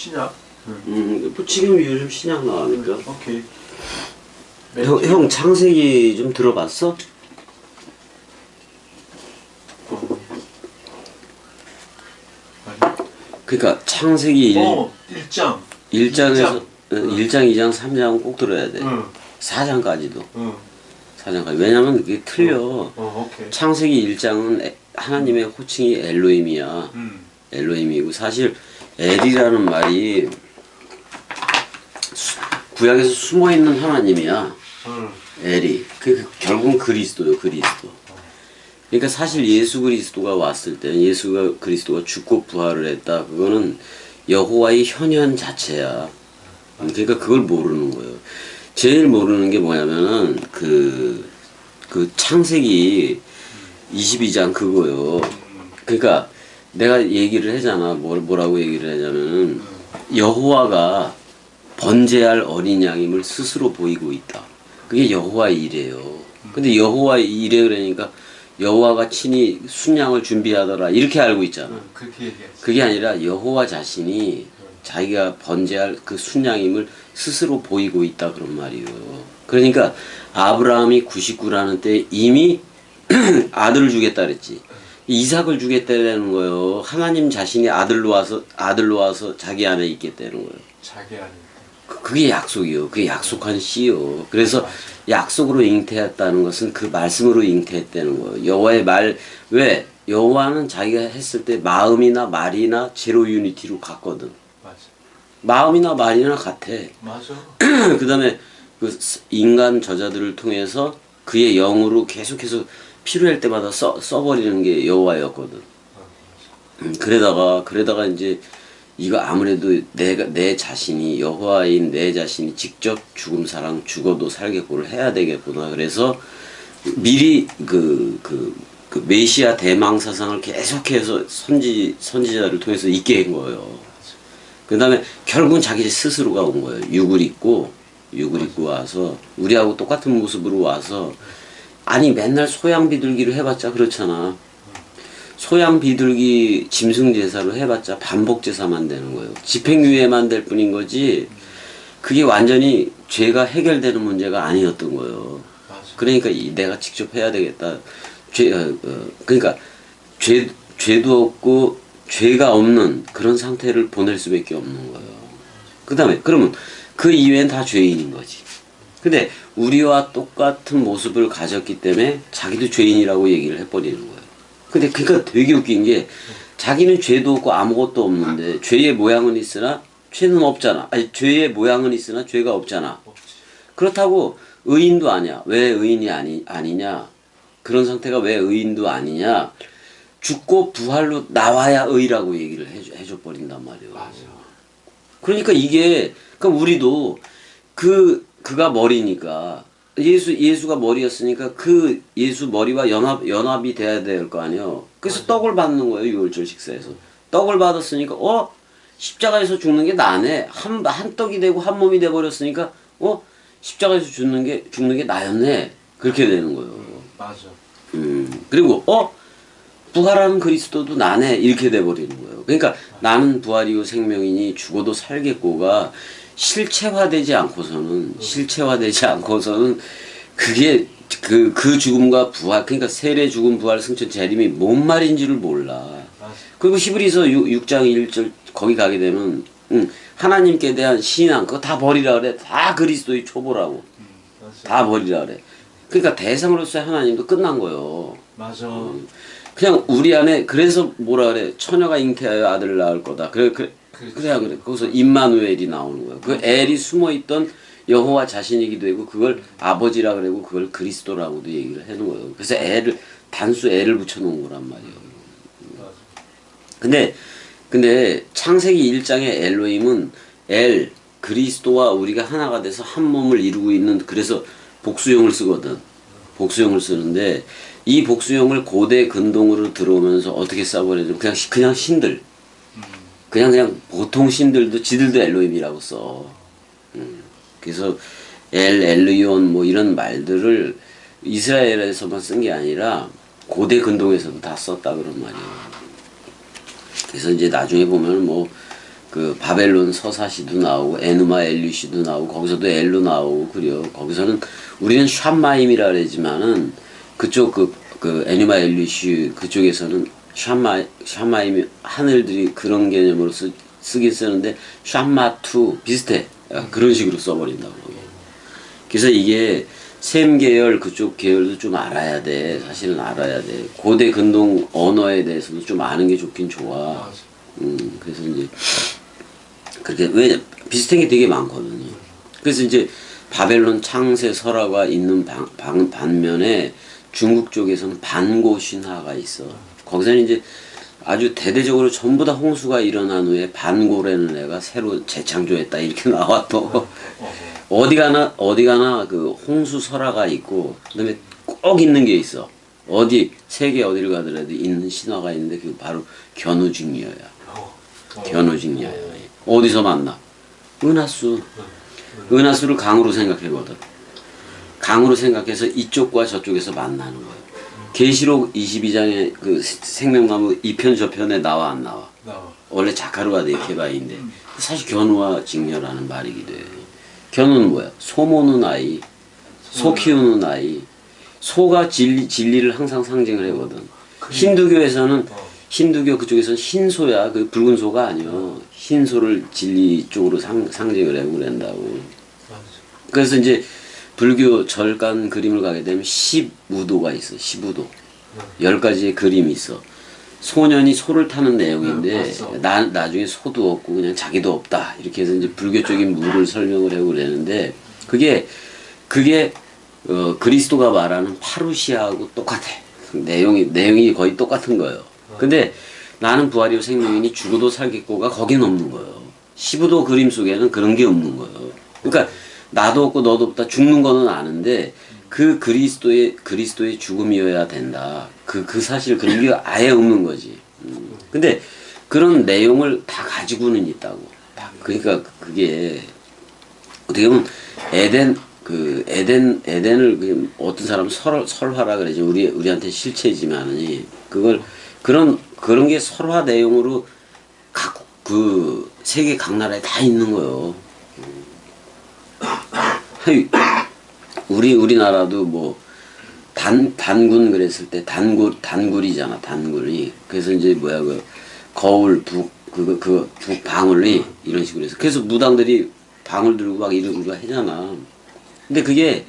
신약. 뭐 지금 요즘 신약 나가니까. 오케이. 형 창세기 좀 들어봤어? 그러니까 창세기 1장. 1장에서 1장, 2장, 3장은 꼭 들어야 돼. 4장까지도. 4장까지. 왜냐면 그게 틀려. 오케이. 창세기 1장은 하나님의 호칭이 엘로힘이야. 엘로힘이고 사실 엘이라는 말이 구약에서 숨어있는 하나님이야. 엘이. 결국은 그리스도요, 그리스도. 그러니까 사실 예수 그리스도가 왔을 때, 예수 그리스도가 죽고 부활을 했다. 그거는 여호와의 현현 자체야. 그러니까 그걸 모르는 거예요. 제일 모르는 게 뭐냐면은 그 창세기 22장 그거요. 그러니까 내가 얘기를 하잖아. 뭐라고 얘기를 하냐면은 여호와가 번제할 어린 양임을 스스로 보이고 있다. 그게 여호와의 일이에요. 근데 여호와의 일에 그러니까 여호와가 친히 순양을 준비하더라 이렇게 알고 있잖아. 그게 아니라 여호와 자신이 자기가 번제할 그 순양임을 스스로 보이고 있다 그런 말이에요. 그러니까 아브라함이 99라는 때 이미 아들을 주겠다 그랬지. 이삭을 주겠다는 거예요. 하나님 자신이 아들로 와서 자기 안에 있겠다는 거예요. 자기 안에. 그게 약속이요. 그게 약속한 씨요. 그래서 약속으로 잉태했다는 것은 그 말씀으로 잉태했다는 거예요. 여호와의 말, 왜? 여호와는 자기가 했을 때 마음이나 말이나 제로 유니티로 갔거든. 맞아. 마음이나 말이나 같아. 맞아. 그 다음에 그 인간 저자들을 통해서 그의 영으로 계속해서 필요할 때마다 써버리는 게 여호와였거든. 그러다가 이제 이거 아무래도 내 자신이 여호와인 내 자신이 직접 죽음 사랑 죽어도 살겠고를 해야 되겠구나. 그래서 미리 그 메시아 대망 사상을 계속해서 선지자를 통해서 있게 한 거예요. 그 다음에 결국은 자기 스스로가 온 거예요. 육을 입고 와서 우리하고 똑같은 모습으로 와서 아니 맨날 소양 비둘기를 해봤자 그렇잖아. 소양 비둘기 짐승 제사로 해봤자 반복 제사만 되는 거예요. 집행유예만 될 뿐인 거지. 그게 완전히 죄가 해결되는 문제가 아니었던 거예요. 그러니까 내가 직접 해야 되겠다. 그러니까 죄도 없고 죄가 없는 그런 상태를 보낼 수밖에 없는 거예요. 그다음에 그러면 그 이외엔 다 죄인인 거지. 근데 우리와 똑같은 모습을 가졌기 때문에 자기도 죄인이라고 얘기를 해버리는 거예요. 근데 그러니까 되게 웃긴 게 자기는 죄도 없고 아무것도 없는데 죄의 모양은 있으나 죄는 없잖아. 아니 죄의 모양은 있으나 죄가 없잖아. 그렇다고 의인도 아니야. 왜 의인이 아니냐? 그런 상태가 왜 의인도 아니냐? 죽고 부활로 나와야 의라고 얘기를 해줘 버린단 말이에요. 맞아. 그러니까 이게 그럼 우리도 그가 머리니까 예수가 머리였으니까 그 예수 머리와 연합이 돼야 될 거 아니에요. 그래서 맞아. 떡을 받는 거예요. 유월절 식사에서. 떡을 받았으니까 십자가에서 죽는 게 나네. 한 떡이 되고 한 몸이 돼 버렸으니까 십자가에서 죽는 게 나였네. 그렇게 되는 거예요. 맞아. 그리고 부활하는 그리스도도 나네. 이렇게 돼 버리는 거예요. 그러니까 나는 부활이요 생명이니 죽어도 살겠고가 실체화되지 않고서는 그게 그 죽음과 부활, 그러니까 세례 죽음 부활 승천 재림이 뭔 말인지를 몰라. 그리고 히브리서 6장 1절 거기 가게 되면 하나님께 대한 신앙 그거 다 버리라 그래. 다 그리스도의 초보라고. 다 버리라 그래. 그러니까 대상으로서의 하나님도 끝난 거예요. 맞아. 그냥 우리 안에 그래서 뭐라 그래. 처녀가 잉태하여 아들을 낳을 거다. 그래. 거기서 임마누엘이 나오는 거예요. 그 엘이 숨어있던 여호와 자신이기도 하고 그걸 아버지라 그러고 그걸 그리스도라고도 얘기를 하는 거예요. 그래서 단수 엘을 붙여놓은 거란 말이에요. 근데 창세기 1장의 엘로힘은 그리스도와 우리가 하나가 돼서 한 몸을 이루고 있는 그래서 복수형을 쓰거든. 복수형을 쓰는데 이 복수형을 고대 근동으로 들어오면서 어떻게 써버려요? 그냥 신들. 그냥 보통 신들도 지들도 엘로힘이라고 써. 그래서 엘리온 뭐 이런 말들을 이스라엘에서만 쓴 게 아니라 고대 근동에서도 다 썼다 그런 말이에요. 그래서 이제 나중에 보면 그 바벨론 서사시도 나오고 에누마 엘리시도 나오고 거기서도 엘로 나오고 그래요. 거기서는 우리는 샴마임이라 그러지만은 그쪽 그 에누마 엘리시 그쪽에서는 샴마임이 하늘들이 그런 개념으로 쓰긴 쓰는데 샴마투 비슷해. 그런 식으로 써버린다고. 그래서 이게 셈 계열 그쪽 계열도 좀 알아야 돼. 사실은 알아야 돼. 고대 근동 언어에 대해서도 좀 아는 게 좋긴 좋아. 그래서 이제 그렇게 왜 비슷한 게 되게 많거든요. 그래서 이제 바벨론 창세 설화가 있는 반면에 중국 쪽에서는 반고 신화가 있어. 거기서는 이제 아주 대대적으로 전부 다 홍수가 일어난 후에 반고라는 애가 새로 재창조했다 이렇게 나와 또 어디 가나 그 홍수 설화가 있고 그다음에 꼭 있는 게 있어. 어디 세계 어디를 가더라도 있는 신화가 있는데 그 바로 견우직녀야. 견우직녀야. 어디서 만나? 은하수. 은하수를 강으로 생각해거든. 강으로 생각해서 이쪽과 저쪽에서 만나는 거예요. 계시록 22장에 그 생명나무 이편 저편에 나와 안 나와? 나와. 원래 자카르와 네케바인데 사실 견우와 직녀라는 말이기도 해요. 견우는 뭐야? 소 모는 아이, 소 키우는 아이. 소가 진리를 항상 상징을 하거든. 힌두교에서는 힌두교 그쪽에서는 흰소야. 그 붉은 소가 아니요. 흰소를 진리 쪽으로 상징을 하고 그런다고. 그래서 이제 불교 절간 그림을 가게 되면 15도가 있어. 15도. 10가지의 그림이 있어. 소년이 소를 타는 내용인데 나중에 소도 없고 그냥 자기도 없다. 이렇게 해서 이제 불교적인 무를 설명을 하고 그러는데 그게 그리스도가 말하는 파루시아하고 똑같아. 내용이 거의 똑같은 거예요. 근데 나는 부활이요 생명이니 죽어도 살겠고가 거긴 없는 거예요. 15도 그림 속에는 그런 게 없는 거예요. 그러니까 나도 없고 너도 없다 죽는 거는 아는데 그 그리스도의 죽음이어야 된다. 그 사실 그런 게 아예 없는 거지. 근데 그런 내용을 다 가지고는 있다고. 그러니까 그게 어떻게 보면 에덴을 어떤 사람은 설화라 그러지. 우리한테 실체지만은 그런 게 설화 내용으로 그 세계 각 나라에 다 있는 거예요. 우리나라도 뭐 단군 그랬을 때 단굴이잖아. 단굴이. 그래서 이제 뭐야 그 거울 북 방울이 이런 식으로 해서 그래서 무당들이 방울 들고 막 이러고 하잖아. 근데 그게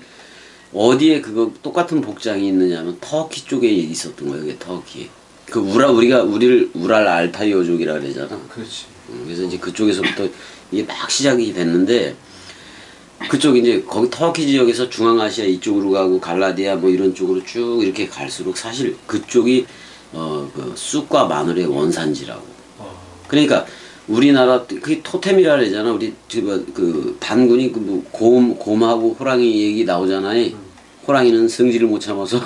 어디에 그거 똑같은 복장이 있느냐면 터키 쪽에 있었던 거예요. 그게 터키. 그 우리가 우랄 알타이어족이라 그러잖아. 그렇지. 그래서 이제 그쪽에서부터 이게 막 시작이 됐는데 그쪽 이제 거기 터키 지역에서 중앙아시아 이쪽으로 가고 갈라디아 뭐 이런 쪽으로 쭉 이렇게 갈수록 사실 그쪽이 그 쑥과 마늘의 원산지라고. 그러니까 우리나라 그게 토템이라 그러잖아. 우리 그 단군이 그 뭐 곰하고 호랑이 얘기 나오잖아요. 호랑이는 성질을 못 참아서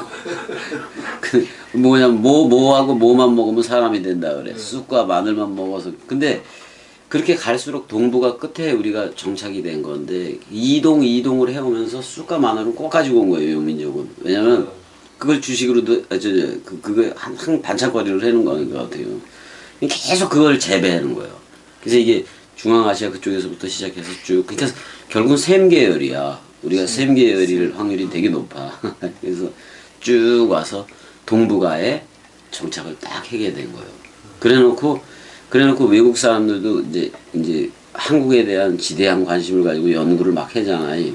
그 뭐냐면 뭐하고 뭐만 먹으면 사람이 된다 그래. 쑥과 마늘만 먹어서. 근데 그렇게 갈수록 동부가 끝에 우리가 정착이 된 건데 이동을 해오면서 쑥과 마늘은 꼭 가지고 온 거예요. 용민족은. 왜냐면 그걸 주식으로도 그거 한 반찬거리를 해놓은 거는 것 같아요. 계속 그걸 재배하는 거예요. 그래서 이게 중앙아시아 그쪽에서부터 시작해서 쭉 그러니까 결국은 셈 계열이야. 우리가 셈 계열일 확률이 되게 높아. 그래서 쭉 와서 동북아에 정착을 딱 하게 된 거예요. 그래놓고 외국 사람들도 이제 한국에 대한 지대한 관심을 가지고 연구를 막 하잖아요.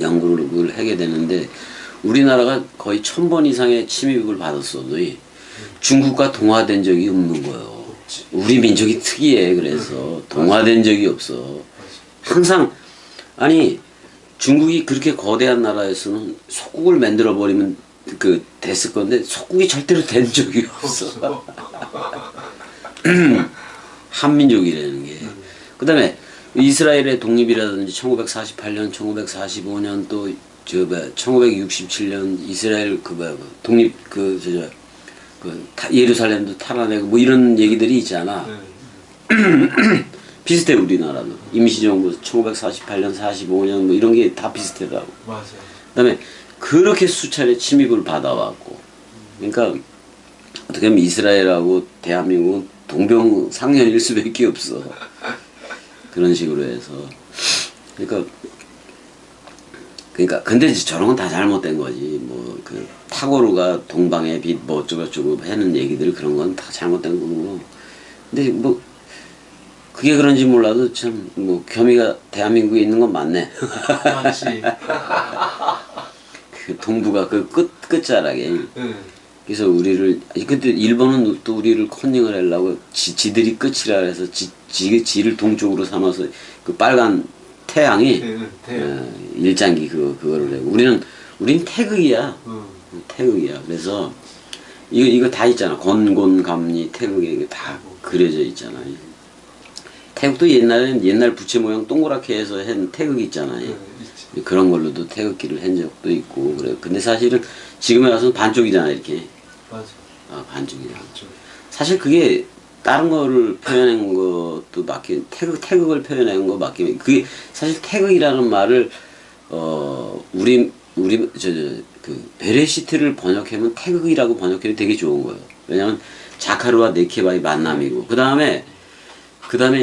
연구를 하게 되는데 우리나라가 거의 1000번 이상의 침입을 받았어도 중국과 동화된 적이 없는 거예요. 우리 민족이 특이해. 그래서 동화된 적이 없어. 항상 아니 중국이 그렇게 거대한 나라에서는 속국을 만들어 버리면 됐을 건데 속국이 절대로 된 적이 없어. 한민족이라는 게. 그 다음에 이스라엘의 독립이라든지 1948년, 1945년 또 1967년 이스라엘 독립 예루살렘도 탈환하고 뭐 이런 얘기들이 있잖아. 비슷해 우리나라도. 임시정부 1948년, 45년 뭐 이런 게 다 비슷하다고. 맞아요. 그다음에 그렇게 수차례 침입을 받아왔고. 그러니까 어떻게 보면 이스라엘하고 대한민국은 동병상련일 수밖에 없어. 그런 식으로 해서. 그러니까 근데 이제 저런 건 다 잘못된 거지. 뭐 그 타고르가 동방의 빛 뭐 어쩌고저쩌고 하는 얘기들 그런 건 다 잘못된 거고. 근데 뭐 그게 그런지 몰라도 참 뭐 겸이가 대한민국에 있는 건 맞네. 맞지. 그 동부가 그 끝자락에. 응. 그래서 우리를 근데 일본은 또 우리를 컨닝을 하려고 지들이 끝이라 해서 지를 동쪽으로 삼아서 그 빨간 태양이 응. 응. 일장기 그거를 해고 우리는 태극이야. 응. 태극이야. 그래서 이거 다 있잖아. 건곤감리 태극에 이게 다 그려져 있잖아. 태극도 옛날 부채 모양 동그랗게 해서 한 태극 있잖아요. 응. 있지. 그런 걸로도 태극기를 한 적도 있고 그래. 근데 사실은 지금에 와서는 반쪽이잖아 이렇게. 맞아. 반쪽이잖아. 좀. 사실 그게 다른 거를 표현한 것도 맞긴 태극을 표현한 거 맞긴 그게 사실 태극이라는 말을 우리 그 베레시트를 번역하면 태극이라고 번역해도 되게 좋은 거예요. 왜냐면 자카르와 네케바의 만남이고 그다음에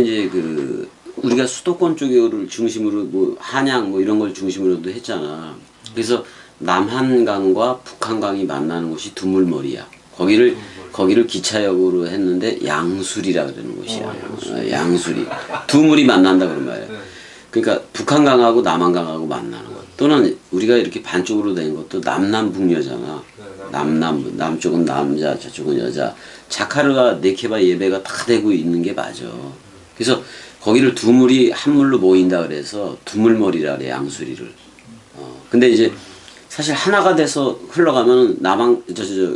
이제 그 우리가 수도권 쪽을 중심으로 뭐 한양 뭐 이런 걸 중심으로도 했잖아. 그래서 남한강과 북한강이 만나는 곳이 두물머리야. 거기를 기차역으로 했는데 양수리라 그러는 곳이야. 양수리. 두물이 만난다 그런 말이야. 네. 그러니까 북한강하고 남한강하고 만나는 것. 또는 우리가 이렇게 반쪽으로 된 것도 남남북녀잖아. 남쪽은 남자, 저쪽은 여자. 자카르가 네케바 예배가 다 되고 있는 게 맞아. 그래서 거기를 두물이 한물로 모인다 그래서 두물머리라 그래 양수리를. 근데 이제 사실 하나가 돼서 흘러가면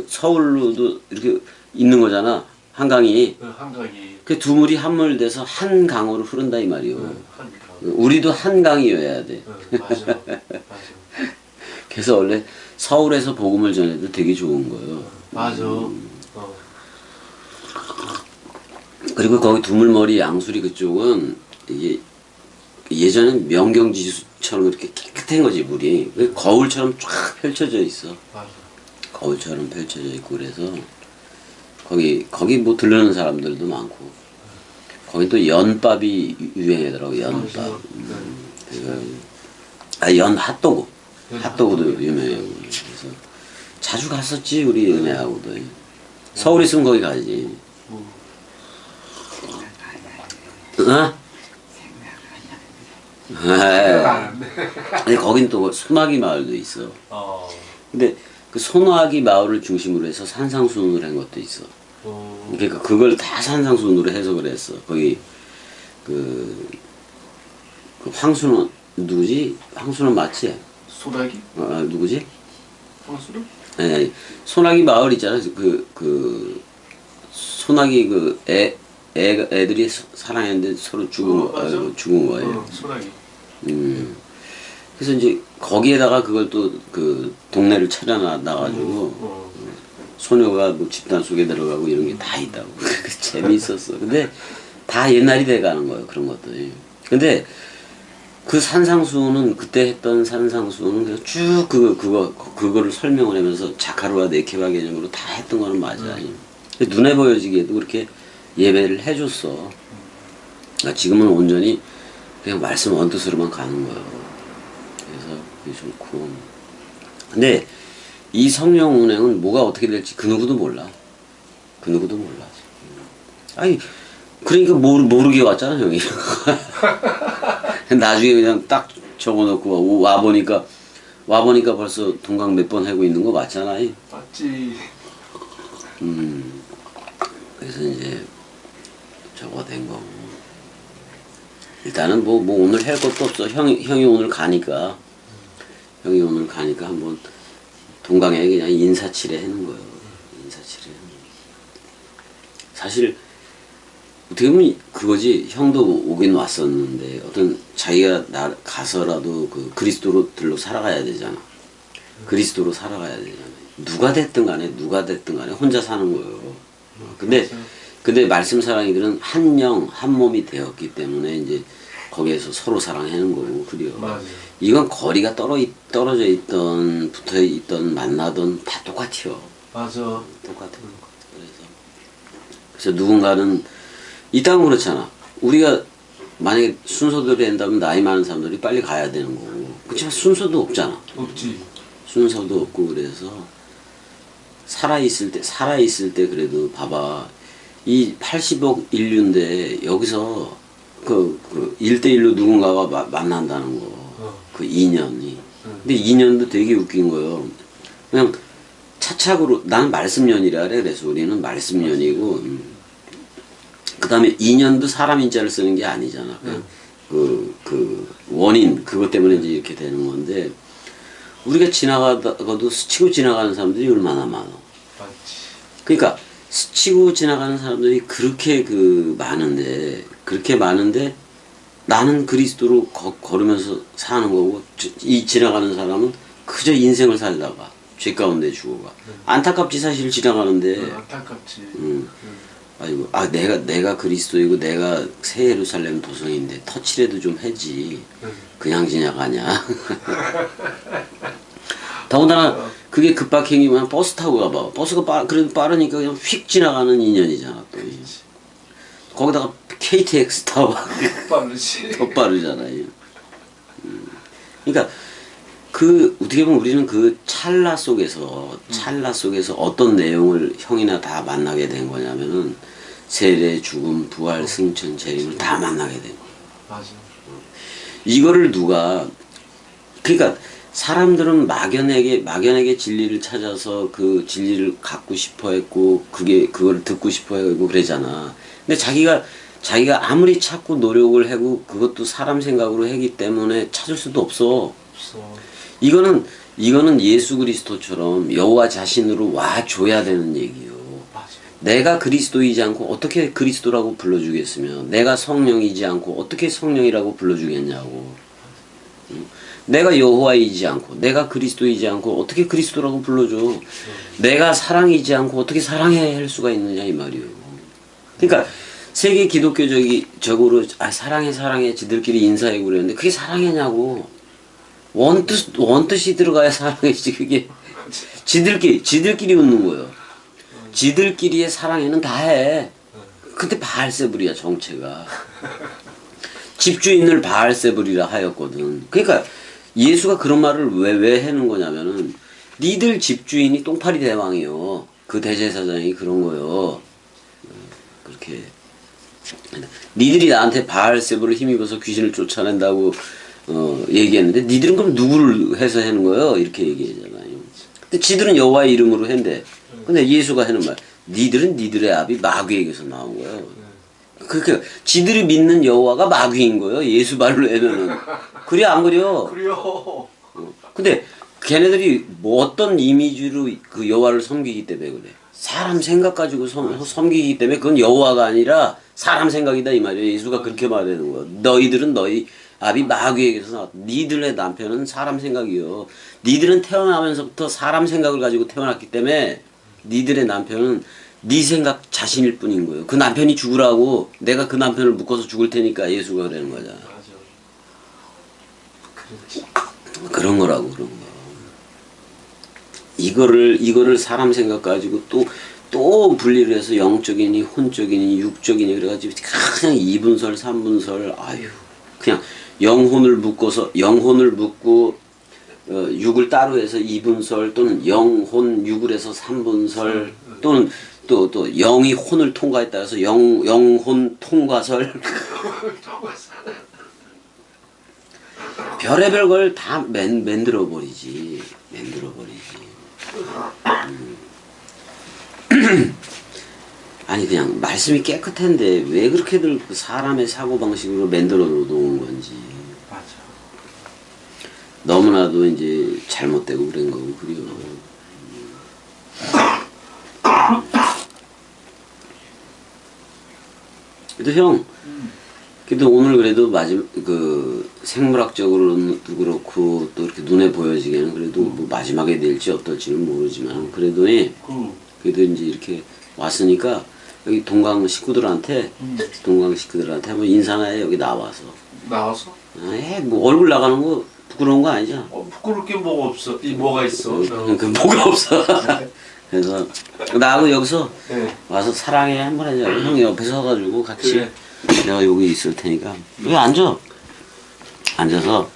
서울로도 이렇게 있는 거잖아. 한강이. 한강이. 그 두물이 한물 돼서 한 강으로 흐른다 이 말이요. 한강. 우리도 한 강이어야 돼. 맞아. 맞아. 그래서 원래 서울에서 복음을 전해도 되게 좋은 거예요. 맞아. 그리고 거기 두물머리 양수리 그쪽은 이게 예전엔 명경지수처럼 이렇게 깨끗한 거지 물이. 거울처럼 쫙 펼쳐져 있어. 맞아. 거울처럼 펼쳐져 있고 그래서 거기 뭐 들르는 사람들도 많고 거기 또 연밥이 유행하더라고 연밥. 연 핫도그. 핫도그도 유명해요. 그래서 자주 갔었지 우리 은혜하고도. 서울 있으면 거기 가지. 어? 아니 거긴 또 소나기 마을도 있어. 근데 그 소나기 마을을 중심으로 해서 산상수훈을 한 것도 있어. 그러니까 그걸 다 산상수훈으로 해석을 했어. 거기 그 황순원 누구지? 황순원 맞지? 소나기? 누구지? 황수령? 아니 소나기 마을 있잖아. 그 소나기 애들이 사랑했는데 서로 죽은 거예요. 소나기. 그래서 이제 거기에다가 그걸 또 그 동네를 차려놔가지고 소녀가 뭐 집단 속에 들어가고 이런 게 다 있다고. 재미있었어. 근데 다 옛날이 돼가는 거예요 그런 것들이. 근데 그 산상수훈은 그때 했던 산상수훈은 그냥 쭉 그거를 설명을 하면서 자카르와 네케바 개념으로 다 했던 거는 맞아. 눈에 보여지게도 그렇게 예배를 해줬어. 지금은 온전히 그냥 말씀 언뜻으로만 가는 거예요. 그래서 그게 좋고. 근데 이 성령 운행은 뭐가 어떻게 될지 그 누구도 몰라. 그 누구도 몰라. 아니 그러니까 모르게 왔잖아 형이. 나중에 그냥 딱 적어놓고 와보니까 벌써 동강 몇 번 하고 있는 거 맞잖아. 맞지. 그래서 이제 저거 된 거고. 일단은 뭐 오늘 할 것도 없어. 형이 오늘 가니까 한번 동강에 그냥 인사치레 하는 거예요. 인사치레. 사실 어떻게 보면 그거지. 형도 오긴 왔었는데 어떤 자기가 가서라도 그 그리스도로 살아가야 되잖아. 그리스도로 살아가야 되잖아. 누가 됐든 간에 혼자 사는 거예요. 근데 말씀 사랑이들은 한 영, 한 몸이 되었기 때문에 이제 거기에서 서로 사랑하는 거고 그래요. 맞아요. 이건 거리가 떨어져 있던 붙어 있던 만나던 다 똑같아요. 맞아. 똑같은 거. 그래서 누군가는 이 땅은 그렇잖아. 우리가 만약에 순서대로 한다면 나이 많은 사람들이 빨리 가야 되는 거고. 그렇지만 순서도 없잖아. 없지. 순서도 없고 그래서 살아있을 때 그래도 봐봐. 이 80억 인류인데 여기서 그 1대1로 누군가가 만난다는 거. 그 인연이. 근데 인연도 되게 웃긴 거예요. 그냥 차착으로 나는 말씀년이라 그래. 그래서 우리는 말씀년이고 그 다음에 인연도 사람 인자를 쓰는 게 아니잖아. 그냥 그 원인 그것 때문에 이제 이렇게 되는 건데 우리가 지나가다가도 스치고 지나가는 사람들이 얼마나 많아. 맞지. 그러니까 스치고 지나가는 사람들이 그렇게 그렇게 많은데 나는 그리스도로 걸으면서 사는 거고 이 지나가는 사람은 그저 인생을 살다가 죄 가운데 죽어가. 안타깝지 사실 지나가는데. 안타깝지. 아이고 내가 그리스도이고 내가 새 예루살렘 도성인데 터치라도 좀 해지. 그냥 지나가냐. 더군다나 그게 급박행이면 버스 타고 가봐. 버스가 그래도 빠르니까 그냥 휙 지나가는 인연이잖아 또. 거기다가 KTX 타고 빠르지. 더 빠르잖아요. 그러니까 어떻게 보면 우리는 그 찰나 속에서 어떤 내용을 형이나 다 만나게 된 거냐면은 세례, 죽음, 부활, 승천, 재림을 다 만나게 된 거야. 맞아. 이거를 그러니까 사람들은 막연하게 진리를 찾아서 그 진리를 갖고 싶어 했고 그걸 듣고 싶어 했고 그러잖아. 근데 자기가 아무리 찾고 노력을 하고 그것도 사람 생각으로 하기 때문에 찾을 수도 없어. 이거는 예수 그리스도처럼 여호와 자신으로 와 줘야 되는 얘기요. 맞아. 내가 그리스도이지 않고 어떻게 그리스도라고 불러주겠으며 내가 성령이지 않고 어떻게 성령이라고 불러주겠냐고. 내가 여호와이지 않고 내가 그리스도이지 않고 어떻게 그리스도라고 불러줘. 내가 사랑이지 않고 어떻게 사랑해야 할 수가 있느냐 이 말이에요. 그러니까 세계 기독교적으로 사랑해 지들끼리 인사하고 그랬는데 그게 사랑이냐고. 원뜻이 들어가야 사랑이지. 그게 지들끼리 웃는 거예요. 지들끼리의 사랑에는 다 해. 근데 바알세불이야 정체가. 집주인을 바알세불이라 하였거든. 그러니까 예수가 그런 말을 왜 하는 거냐면은 니들 집주인이 똥파리 대왕이요. 그 대제사장이 그런 거요. 그렇게 니들이 나한테 바알세불을 힘입어서 귀신을 쫓아낸다고 얘기했는데 니들은 그럼 누구를 해서 하는 거예요? 이렇게 얘기하잖아요. 근데 지들은 여호와의 이름으로 한대. 근데 예수가 하는 말 니들은 니들의 아비 마귀에게서 나온 거예요. 그러니까 지들이 믿는 여호와가 마귀인 거예요. 예수 말로 하면은. 그래 안 그래요? 그래요. 근데 걔네들이 뭐 어떤 이미지로 그 여호와를 섬기기 때문에 그래. 사람 생각 가지고 섬기기 때문에 그건 여호와가 아니라 사람 생각이다 이 말이에요. 예수가 그렇게 말하는 거야. 너희들은 너희 아비 마귀에게서 나왔다. 니들의 남편은 사람 생각이요. 니들은 태어나면서부터 사람 생각을 가지고 태어났기 때문에 니들의 남편은 네 생각 자신일 뿐인 거예요. 그 남편이 죽으라고 내가 그 남편을 묶어서 죽을 테니까 예수가 그러는 거잖아. 맞아. 그렇지. 그런 거라고 그런 거. 이거를 사람 생각 가지고 또 분리를 해서 영적이니 혼적이니 육적이니 그래가지고 그냥 2분설 3분설 아유 그냥 영혼을 묶고 육을 따로 해서 2분설 또는 영혼 육을 해서 3분설 또는 또 영이 혼을 통과에 따라서 영혼 통과설 별의별 걸 다 만들어 버리지. 아니 그냥 말씀이 깨끗한데 왜 그렇게들 사람의 사고방식으로 만들어 놓은 건지. 맞아. 너무나도 이제 잘못되고 그런 거고 그래요. 그래도 형, 그래도 오늘 그래도 생물학적으로도 그렇고 또 이렇게 눈에 보여지기에는 그래도 뭐 마지막에 될지 어떨지는 모르지만 그래도 이제 이렇게 왔으니까 여기 동강 식구들한테 한번 인사나 해 여기 나와서. 나와서? 뭐 얼굴 나가는 거 부끄러운 거 아니죠? 부끄러울 게 뭐가 없어. 뭐가 있어? 그 뭐가 없어. 그래서 나하고 여기서 네. 와서 사랑해 한번 하자. 형이 옆에 서가지고 같이 그래. 내가 여기 있을 테니까 여기 앉아. 앉아서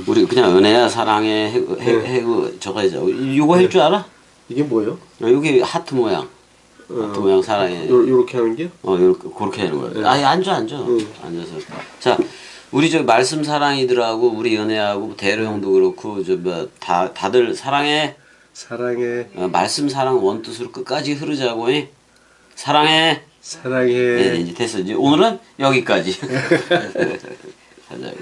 우리 그냥 은혜야 사랑해 해고 저거 하자. 이거 할 줄 알아? 이게 뭐예요? 여기 하트 모양. 하트 모양 사랑해. 요렇게 하는 게요? 요렇게 그렇게 하는 거야. 아니 앉아. 앉아서. 자, 우리 저 말씀 사랑이들하고 우리 은혜하고 대로 형도 그렇고 저 뭐 다들 사랑해. 사랑해. 말씀 사랑 원 뜻으로 끝까지 흐르자고. 사랑해. 사랑해. 네, 이제 됐어. 이제 오늘은 여기까지. 하자.